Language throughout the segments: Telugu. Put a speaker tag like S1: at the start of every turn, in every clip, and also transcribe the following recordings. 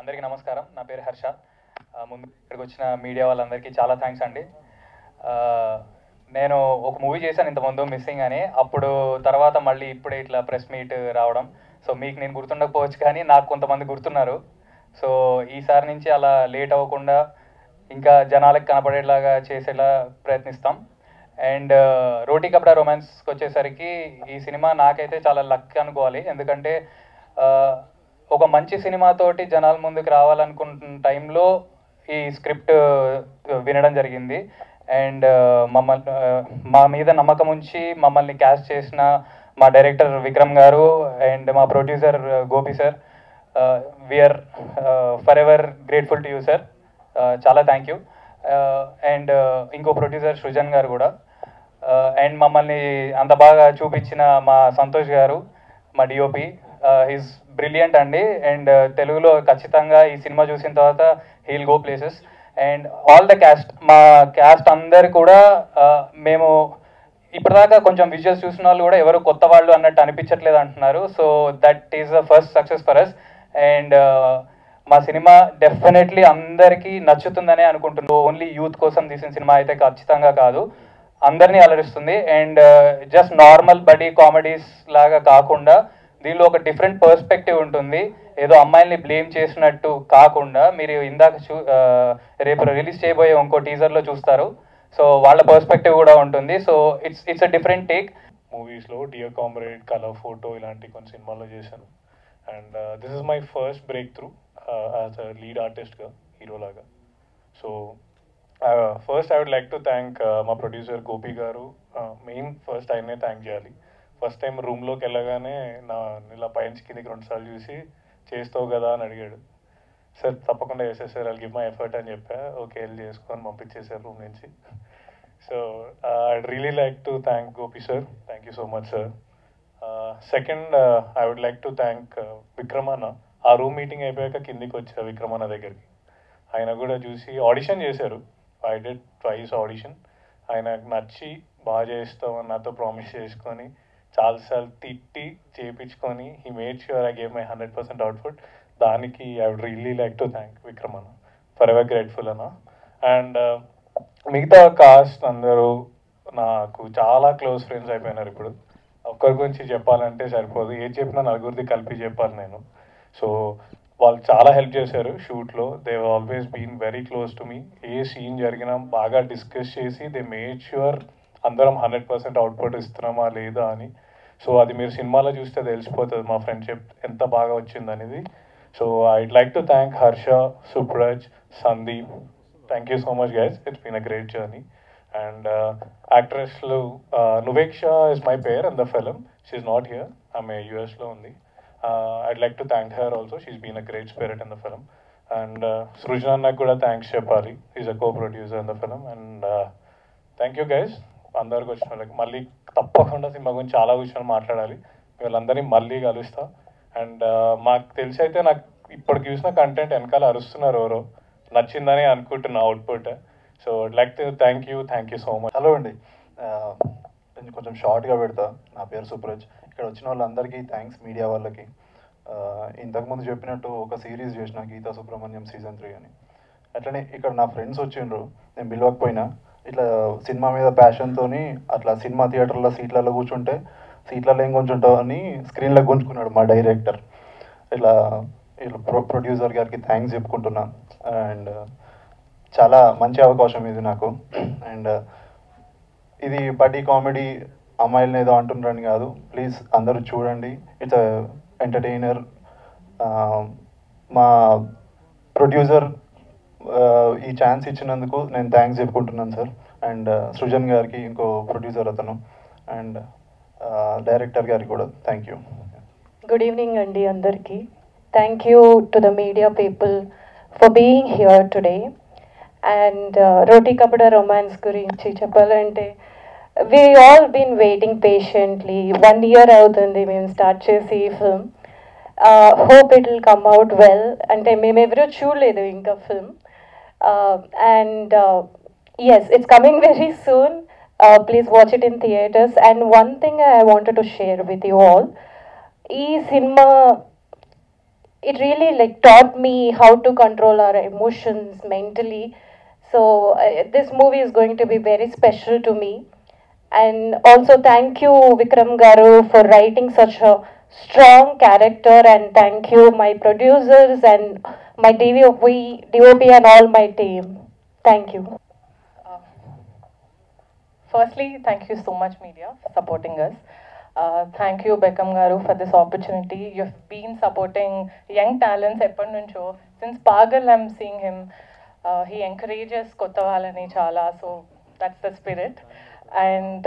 S1: అందరికీ నమస్కారం. నా పేరు హర్ష. ముందు ఇక్కడికి వచ్చిన మీడియా వాళ్ళందరికీ చాలా థ్యాంక్స్ అండి. నేను ఒక మూవీ చేశాను ఇంతకుముందు, మిస్సింగ్ అని. అప్పుడు తర్వాత మళ్ళీ ఇప్పుడే ఇట్లా ప్రెస్ మీట్ రావడం. సో మీకు నేను గుర్తుండకపోవచ్చు, కానీ నాకు కొంతమంది గుర్తున్నారు. సో ఈసారి నుంచి అలా లేట్ అవ్వకుండా ఇంకా జనాలకు కనపడేలాగా చేసేలా ప్రయత్నిస్తాం. అండ్ రోటీ కపడా రొమాన్స్కి వచ్చేసరికి ఈ సినిమా నాకైతే చాలా లక్ అనుకోవాలి. ఎందుకంటే ఒక మంచి సినిమాతోటి జనాల ముందుకు రావాలనుకుంటున్న టైంలో ఈ స్క్రిప్ట్ వినడం జరిగింది. అండ్ మా మీద నమ్మకం ఉంచి మమ్మల్ని క్యాస్ట్ చేసిన మా డైరెక్టర్ విక్రమ్ గారు అండ్ మా producer Gopi sir, we are forever grateful to you sir. చాలా థ్యాంక్ యూ. అండ్ ఇంకో ప్రొడ్యూసర్ సృజన్ గారు కూడా. అండ్ మమ్మల్ని అంత బాగా చూపించిన మా సంతోష్ గారు, మా డిఓపి, ఈజ్ బ్రిలియంట్ అండి. అండ్ తెలుగులో ఖచ్చితంగా ఈ సినిమా చూసిన తర్వాత he'll go places. And all the cast, మా క్యాస్ట్ అందరు కూడా మేము ఇప్పటిదాకా కొంచెం విజువల్స్ చూసిన వాళ్ళు కూడా ఎవరు కొత్త వాళ్ళు అన్నట్టు అనిపించట్లేదు అంటున్నారు. So that is the first success for us. And మా సినిమా డెఫినెట్లీ అందరికీ నచ్చుతుందనే అనుకుంటున్నాను. ఓన్లీ యూత్ కోసం తీసిన సినిమా అయితే ఖచ్చితంగా కాదు, అందరినీ అలరిస్తుంది. And just normal buddy comedies లాగా కాకుండా దీనిలో ఒక డిఫరెంట్ పర్స్పెక్టివ్ ఉంటుంది. ఏదో అమ్మాయిల్ని బ్లేమ్ చేసినట్టు కాకుండా మీరు ఇందాక రేపు రిలీజ్ చేయబోయే ఇంకో టీజర్లో చూస్తారు. సో వాళ్ళ పర్స్పెక్టివ్ కూడా ఉంటుంది. So it's a different take.
S2: మూవీస్లో డియర్ కామ్రేడ్, కలర్ ఫోటో ఇలాంటి కొన్ని సినిమాల్లో చేశాను. And this is my first break through as a lead ఆర్టిస్ట్గా, హీరోలాగా. So first I would like to thank మా ప్రొడ్యూసర్ గోపి గారు. మెయిన్ ఫస్ట్ ఆయనే థ్యాంక్ చేయాలి. ఫస్ట్ టైం రూమ్లోకి వెళ్ళగానే ఇలా పైనుంచి కిందికి 2 సార్లు చూసి చేస్తావు కదా అని అడిగాడు. సార్ తప్పకుండా చేసేసారు, ఐల్ గివ్ మై ఎఫర్ట్ అని చెప్పా. ఓకే వెళ్ళి చేసుకొని పంపించేసారు రూమ్ నుంచి. So I'd really like to thank Gopi sir. Thank you so much sir. Second I would like to thank విక్రమన్న. ఆ రూమ్ మీటింగ్ అయిపోయాక కిందికి వచ్చా విక్రమన్న దగ్గరికి. ఆయన కూడా చూసి ఆడిషన్ చేశారు. I did twice audition. ఆయనకు నచ్చి బాగా చేస్తామని నాతో ప్రామిస్ చేసుకొని చాలాసార్లు తిట్టి చేయించుకొని he made sure I gave my 100% output. దానికి I would really like to thank Vikram anna. Forever grateful anna. And మిగతా కాస్ట్ అందరూ నాకు చాలా క్లోజ్ ఫ్రెండ్స్ అయిపోయినారు. ఇప్పుడు ఒక్కరి గురించి చెప్పాలంటే సరిపోదు, ఏది చెప్పినా నలుగురిది కలిపి చెప్పాలి నేను. సో వాళ్ళు చాలా హెల్ప్ చేశారు షూట్లో. They always been very close to me. ఏ సీన్ జరిగినా బాగా డిస్కస్ చేసి దే మేడ్ ష్యూర్ అందరం 100% అవుట్పుట్ ఇస్తున్నామా లేదా అని. సో అది మీరు సినిమాలో చూస్తే తెలిసిపోతుంది మా ఫ్రెండ్షిప్ ఎంత బాగా వచ్చిందనేది. So I'd like to thank Harsha, Supraj, Sandeep. Thank you so much guys, it's been a great journey. And యాక్ట్రెస్లు Nuveksha is my pair in the film. She's not here, ఆమె యూఎస్లో ఉంది. I'd like to thank her also. She's been a great spirit in the film. And Srujan కూడా థ్యాంక్స్ చెప్పాలి. He's a co-producer in the film. And thank you guys. అందరికి వచ్చిన వాళ్ళకి మళ్ళీ తప్పకుండా సినిమా గురించి చాలా విషయాలు మాట్లాడాలి. వీళ్ళందరినీ మళ్ళీ కలుస్తా. అండ్ మాకు తెలిసి అయితే నాకు ఇప్పటికి చూసిన కంటెంట్ వెనకాల అరుస్తున్నారు ఎవరో, నచ్చిందని అనుకుంటున్నా output. So like to thank you so much.
S3: Hello అండి, నేను కొంచెం షార్ట్గా పెడతా. నా పేరు సుప్రజ్. ఇక్కడ వచ్చిన వాళ్ళందరికీ థ్యాంక్స్, మీడియా వాళ్ళకి. ఇంతకుముందు చెప్పినట్టు ఒక సిరీస్ చేసిన గీతా సుబ్రహ్మణ్యం సీజన్ 3 అని. అట్లనే ఇక్కడ నా ఫ్రెండ్స్ వచ్చిండ్రు, నేను పిలవకపోయినా ఇట్లా సినిమా మీద ప్యాషన్తో అట్లా సినిమా థియేటర్లో సీట్లలో కూర్చుంటే సీట్లలో ఏం కూర్చుంటావు అని స్క్రీన్లో గుంజుకున్నాడు మా డైరెక్టర్. ఇట్లా ప్రొడ్యూసర్ గారికి థ్యాంక్స్ చెప్పుకుంటున్నా. అండ్ చాలా మంచి అవకాశం ఇది నాకు. అండ్ ఇది బడ్డీ కామెడీ, అమ్మాయిలను ఏదో అంటున్నారని కాదు, ప్లీజ్ అందరూ చూడండి. It's entertainer. మా ప్రొడ్యూసర్ ఈ ఛాన్స్ ఇచ్చినందుకు నేను థ్యాంక్స్ చెప్పుకుంటున్నాను సార్. అండ్ సృజన్ గారికి, ఇంకో ప్రొడ్యూసర్ అతను, అండ్ డైరెక్టర్ గారికి కూడా థ్యాంక్ యూ.
S4: గుడ్ ఈవినింగ్ అండి అందరికీ. Thank you to the media people for being here today. And Roti Kapada romance గురించి చెప్పాలంటే we all been waiting patiently. 1 year అవుతుంది మేము స్టార్ట్ చేసి ఈ film. Hope it will come out well. అంటే మేము ఎవరూ చూడలేదు ఇంకా film. And yes, it's coming very soon. Please watch it in theatres. And one thing I wanted to share with you all, ఈ సినిమా it really like taught me how to control our emotions mentally. So this movie is going to be very special to me. And also thank you Vikram Garu for writing such a strong character, and thank you my producers and my DOP and all my team. Thank you.
S5: Firstly, thank you so much, media, for supporting us. Thank you, Beckham Garu, for this opportunity. You've been supporting young talents eppadi nuncho. Since Pagal, I'm seeing him. He encourages kotta valani chala, so that's the spirit. And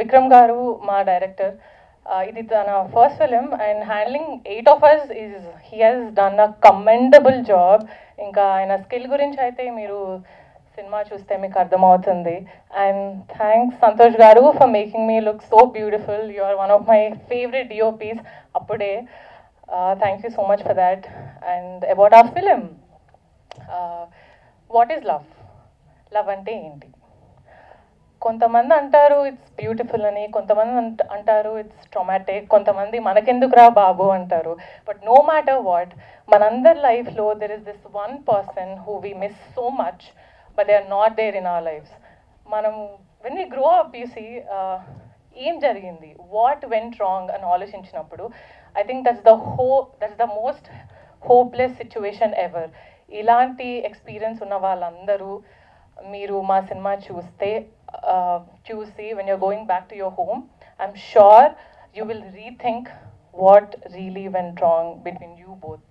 S5: Vikram Garu, my director, ఇది తన first film and handling 8 of us he has done a commendable job. ఇంకా ఆయన స్కిల్ గురించి అయితే మీరు సినిమా చూస్తే మీకు అర్థమవుతుంది. And thanks Santosh garu for making me look so beautiful. You are one of my favourite DOPs అప్పుడే. Thank you so much for that. And about our film, what is love? Love అంటే ఏంటి? కొంతమంది అంటారు ఇట్స్ బ్యూటిఫుల్ అని, కొంతమంది అంటారు ఇట్స్ ట్రామాటిక్, కొంతమంది మనకెందుకురా బాబు అంటారు. బట్ నో మ్యాటర్ వాట్, మనందరి లైఫ్లో there is this one person who we miss so much, but they are not there in our lives. మనం when we grow up you see ఏం జరిగింది, వాట్ వెంట్ రాంగ్ అని ఆలోచించినప్పుడు I think that's the most hopeless situation ever. ఇలాంటి ఎక్స్పీరియన్స్ ఉన్న వాళ్ళందరూ మీరు మా సినిమా చూసి when you're going back to your home, I'm sure you will rethink what really went wrong between you both.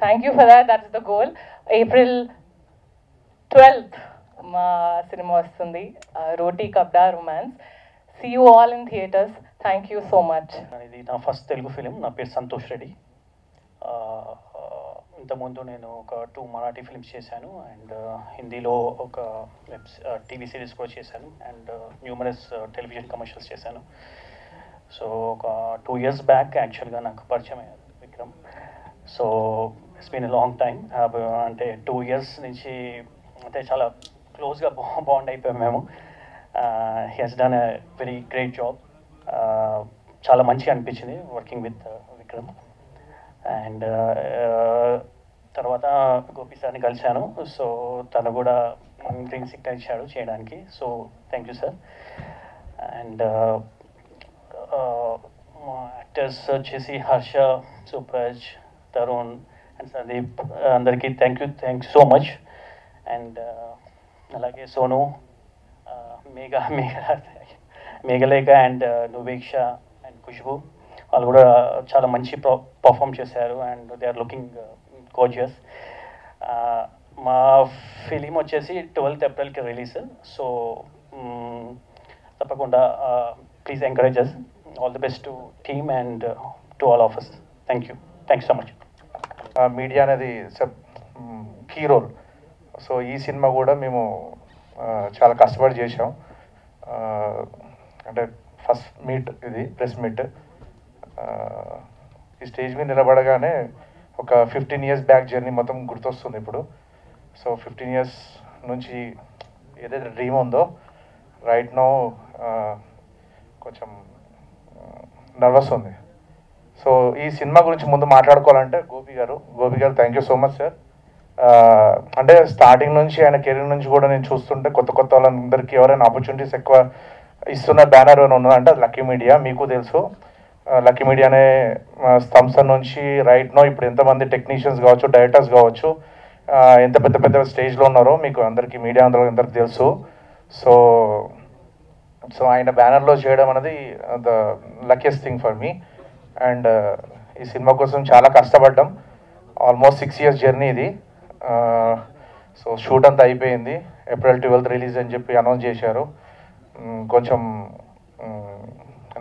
S5: Thank you for that. That's the goal. April 12th మా సినిమా వస్తుంది, రోటీ కబ్డా romance. See you all in theaters. Thank you so much.
S6: ఇది నా ఫస్ట్ తెలుగు ఫిలిం. నా పేరు సంతోష్ రెడ్డి. ఇంతకుముందు నేను ఒక 2 మరాఠీ ఫిల్మ్స్ చేశాను అండ్ హిందీలో ఒక టీవీ సిరీస్ కూడా చేశాను అండ్ న్యూమరస్ టెలివిజన్ కమర్షియల్స్ చేశాను. సో ఒక 2 years బ్యాక్ యాక్చువల్గా నాకు పరిచయం అయ్యారు Vikram. So it's been a long time. అంటే 2 years నుంచి అంటే చాలా క్లోజ్గా బాండ్ అయిపోయాం మేము. He he's done a very great job. చాలా మంచిగా అనిపించింది వర్కింగ్ విత్ విక్రమ్. అండ్ తర్వాత గోపి సార్ని కలిశాను. సో తను కూడా గ్రీన్ సిగ్నల్ ఇచ్చాడు చేయడానికి. So thank you sir. And actors వచ్చేసి హర్ష, సుప్రజ్, తరుణ్ అండ్ సందీప్, అందరికీ thank you so much. And అలాగే సోను, మేఘలేఖ అండ్ నువేక్ష అండ్ ఖుష్బు, వాళ్ళు కూడా చాలా మంచి పర్ఫామ్ చేశారు and they are looking gorgeous. మా ఫిలిం వచ్చేసి 12th April రిలీజ్. సో తప్పకుండా please encourage us. All the best to team and to all of us. Thank you so much.
S3: Media అనేది కీ రోల్. సో ఈ సినిమా కూడా మేము చాలా కష్టపడి చేసాం. అంటే ఫస్ట్ మీట్ ఇది, ప్రెస్ మీట్. ఈ స్టేజ్ మీద నిలబడగానే ఒక 15 years బ్యాక్ జర్నీ మొత్తం గుర్తొస్తుంది ఇప్పుడు. సో 15 years నుంచి ఏదైతే డ్రీమ్ ఉందో రైట్ నో కొంచెం నర్వస్ ఉంది. సో ఈ సినిమా గురించి ముందు మాట్లాడుకోవాలంటే గోపి గారు thank you so much sir. అంటే స్టార్టింగ్ నుంచి ఆయన కెరీర్ నుంచి కూడా నేను చూస్తుంటే కొత్త వాళ్ళందరికీ ఎవరైనా ఆపర్చునిటీస్ ఎక్కువ ఇస్తున్న బ్యానర్ ఏమైనా ఉన్నదంటే అది లక్కీ మీడియా. మీకు తెలుసు లక్కీ మీడియా అనే సంస్థ నుంచి రైట్ నో ఇప్పుడు ఎంతమంది టెక్నీషియన్స్ కావచ్చు, డైరెక్టర్స్ కావచ్చు, ఎంత పెద్ద స్టేజ్లో ఉన్నారో మీకు అందరికీ, మీడియా అందరికీ తెలుసు. సో ఆయన బ్యానర్లో చేయడం అనేది the luckiest thing for me. And ఈ సినిమా కోసం చాలా కష్టపడ్డాం. ఆల్మోస్ట్ 6 years జర్నీ ఇది. సో షూట్ అంతా అయిపోయింది. April 12th రిలీజ్ అని చెప్పి అనౌన్స్ చేశారు. కొంచెం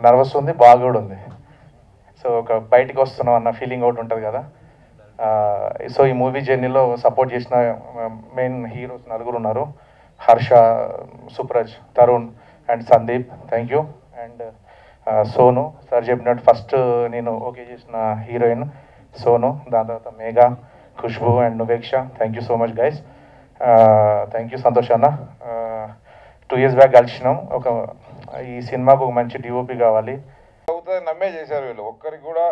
S3: నర్వస్ ఉంది, బాగా కూడా ఉంది. సో ఒక బయటికి వస్తున్నాం అన్న ఫీలింగ్ ఒకటి ఉంటుంది కదా. సో ఈ మూవీ జర్నీలో సపోర్ట్ చేసిన మెయిన్ హీరోస్ 4 ఉన్నారు. Harsha, Supraj, Tarun and Sandeep, thank you. And Sonu sir చెప్పినట్టు ఫస్ట్ నేను ఓకే చేసిన హీరోయిన్ సోను, దాని తర్వాత Megha, Khushbu and Nuveksha. Thank you so much guys. Thank you Santosh అన్న. 2 years బ్యాక్ కలిసినాం. ఈ సినిమాకు ఒక మంచి డిఓపి కావాలి
S7: అవుతుంది నమ్మే చేశారు వీళ్ళు. ఒక్కరికి కూడా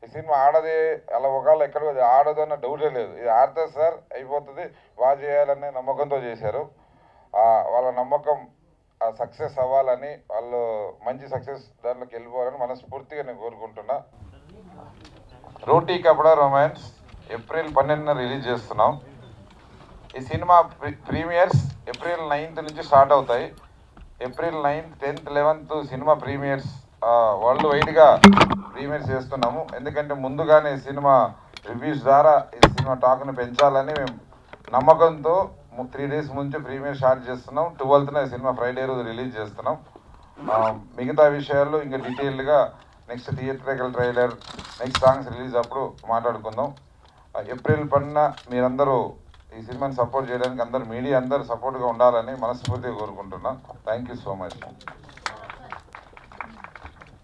S7: ఈ సినిమా ఆడది అలా ఒకవేళ ఎక్కడ ఆడదు అన్న డౌటే లేదు. ఇది ఆడుతుంది సార్, అయిపోతుంది, బాగా చేయాలనే నమ్మకంతో చేశారు. వాళ్ళ నమ్మకం సక్సెస్ అవ్వాలని, వాళ్ళు మంచి సక్సెస్ దాంట్లోకి వెళ్ళిపోవాలని మనస్ఫూర్తిగా నేను కోరుకుంటున్నా. రోటీ కపడా రొమాన్స్ ఏప్రిల్ 12న రిలీజ్ చేస్తున్నాం. ఈ సినిమా ప్రీమియర్స్ ఏప్రిల్ 9th నుంచి స్టార్ట్ అవుతాయి. April 9th, 10th, 11th cinema premieres world వైడ్గా ప్రీమియర్స్ చేస్తున్నాము. ఎందుకంటే ముందుగానే సినిమా రివ్యూస్ ద్వారా ఈ సినిమా టాక్ని పెంచాలని మేము నమ్మకంతో 3 days ముందు ప్రీమియర్ స్టార్ట్ చేస్తున్నాం. 12th సినిమా ఫ్రైడే రోజు రిలీజ్ చేస్తున్నాం. మిగతా విషయాలు ఇంకా డీటెయిల్డ్గా next theatrical trailer, next songs release అప్పుడు మాట్లాడుకుందాం. ఏప్రిల్ 12న మీరందరూ ఈ సినిమాని సపోర్ట్ చేయడానికి అందరూ మీడియా అందరూ సపోర్ట్గా ఉండాలని మనస్ఫూర్తిగా కోరుకుంటున్నాం. Thank you so much.